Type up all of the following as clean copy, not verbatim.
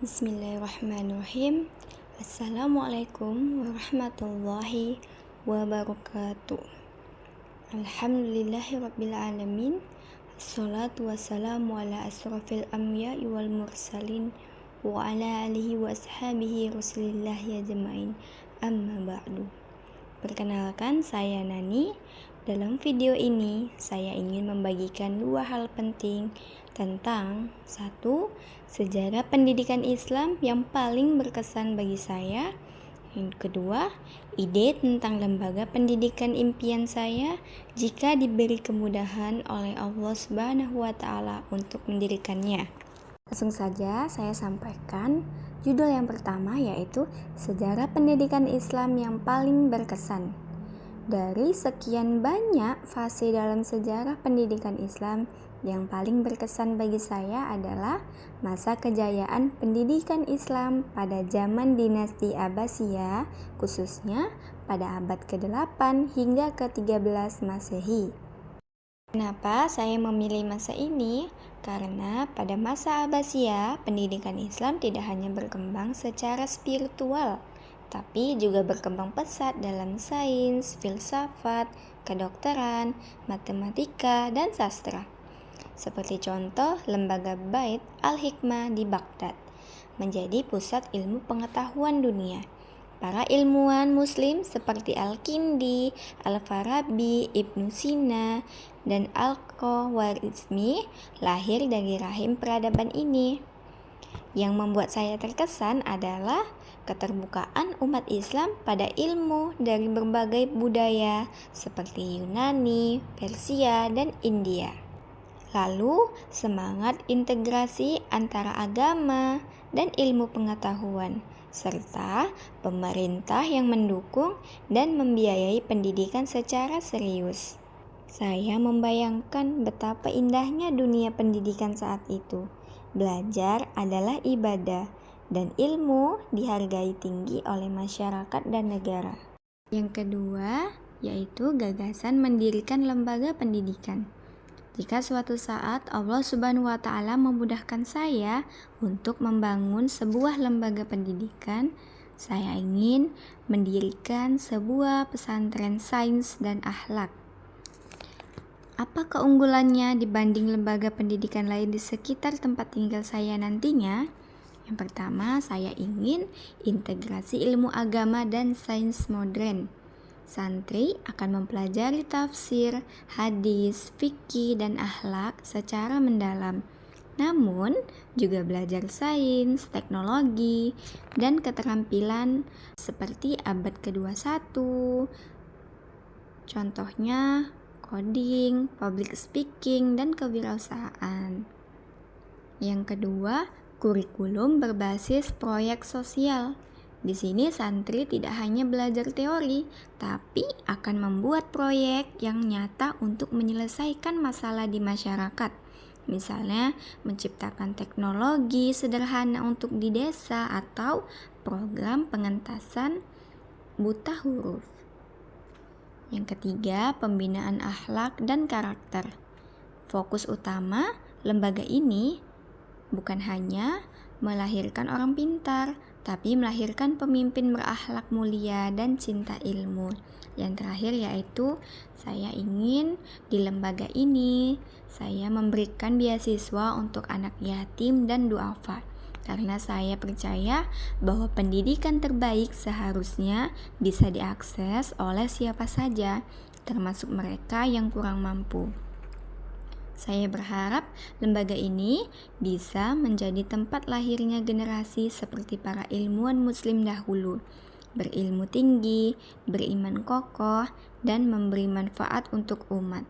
Bismillahirrahmanirrahim. Assalamualaikum warahmatullahi wabarakatuh. Alhamdulillahirrabbilalamin. Assalatu wassalamu ala asrafil anbiya'i wal mursalin wa ala alihi wa ashabihi rasulillahi ajma'in. Amma ba'du. Perkenalkan, saya Nani. Dalam video ini saya ingin membagikan dua hal penting tentang satu, sejarah pendidikan Islam yang paling berkesan bagi saya. Yang kedua, ide tentang lembaga pendidikan impian saya jika diberi kemudahan oleh Allah Subhanahu wa Ta'ala untuk mendirikannya. Langsung saja saya sampaikan judul yang pertama, yaitu sejarah pendidikan Islam yang paling berkesan. Dari sekian banyak fase dalam sejarah pendidikan Islam, yang paling berkesan bagi saya adalah masa kejayaan pendidikan Islam pada zaman dinasti Abbasiyah, khususnya pada abad ke-8 hingga ke-13 Masehi. Kenapa saya memilih masa ini? Karena pada masa Abbasiyah, pendidikan Islam tidak hanya berkembang secara spiritual, tapi juga berkembang pesat dalam sains, filsafat, kedokteran, matematika, dan sastra. Seperti contoh, lembaga Bait al-Hikmah di Baghdad menjadi pusat ilmu pengetahuan dunia. Para ilmuwan muslim seperti Al-Kindi, Al-Farabi, Ibnu Sina, dan Al-Khawarizmi lahir dari rahim peradaban ini. Yang membuat saya terkesan adalah keterbukaan umat Islam pada ilmu dari berbagai budaya seperti Yunani, Persia, dan India. Lalu, semangat integrasi antara agama dan ilmu pengetahuan, serta pemerintah yang mendukung dan membiayai pendidikan secara serius. Saya membayangkan betapa indahnya dunia pendidikan saat itu. Belajar adalah ibadah, dan ilmu dihargai tinggi oleh masyarakat dan negara. Yang kedua, yaitu gagasan mendirikan lembaga pendidikan. Jika suatu saat Allah Subhanahu wa Ta'ala memudahkan saya untuk membangun sebuah lembaga pendidikan, saya ingin mendirikan sebuah pesantren sains dan akhlak. Apa keunggulannya dibanding lembaga pendidikan lain di sekitar tempat tinggal saya nantinya? Yang pertama, saya ingin integrasi ilmu agama dan sains modern. Santri akan mempelajari tafsir, hadis, fikih, dan akhlak secara mendalam. Namun, juga belajar sains, teknologi, dan keterampilan seperti abad ke-21. Contohnya, coding, public speaking, dan kewirausahaan. Yang kedua, kurikulum berbasis proyek sosial. Di sini santri tidak hanya belajar teori, tapi akan membuat proyek yang nyata untuk menyelesaikan masalah di masyarakat. Misalnya, menciptakan teknologi sederhana untuk di desa atau program pengentasan buta huruf. Yang ketiga, pembinaan akhlak dan karakter. Fokus utama lembaga ini bukan hanya melahirkan orang pintar, tapi melahirkan pemimpin berakhlak mulia dan cinta ilmu. Yang terakhir yaitu, saya ingin di lembaga ini saya memberikan beasiswa untuk anak yatim dan duafa. Karena saya percaya bahwa pendidikan terbaik seharusnya bisa diakses oleh siapa saja, termasuk mereka yang kurang mampu. Saya berharap lembaga ini bisa menjadi tempat lahirnya generasi seperti para ilmuwan muslim dahulu, berilmu tinggi, beriman kokoh, dan memberi manfaat untuk umat.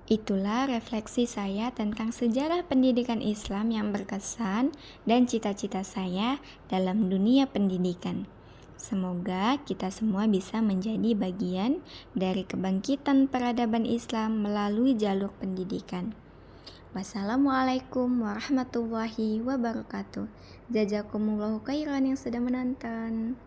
Itulah refleksi saya tentang sejarah pendidikan Islam yang berkesan dan cita-cita saya dalam dunia pendidikan. Semoga kita semua bisa menjadi bagian dari kebangkitan peradaban Islam melalui jalur pendidikan. Wassalamualaikum warahmatullahi wabarakatuh. Jazakumullahu khairan yang sudah menonton.